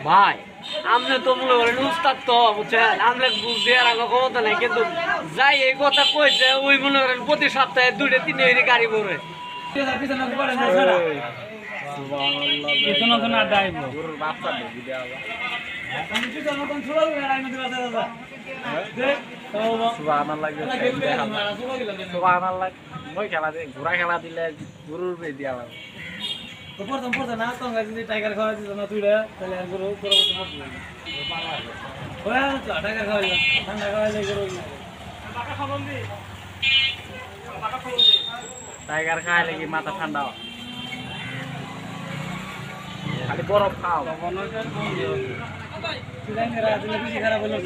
ভাই আপনি তো মনে করেন উস্তাদ তো বুঝছেন আমরা বুঝতে আর ক্ষমতা নাই কিন্তু যাই এই কথা কইছে ওই মনে করেন প্রতি সপ্তাহে 2-3 গাড়ি ভরে ঘোড়া খেলা দিলে গরুর দিয়া প্রথম না তো যদি টাইগার খাওয়া দিত না তুই তাহলে গরু টাইগার খাওয়াইল ঠান্ডা খাওয়াইলে গরু টাইগার খাইলে কি মাথা ঠান্ডা খালি বরফ খাও বেশি খারাপ হলো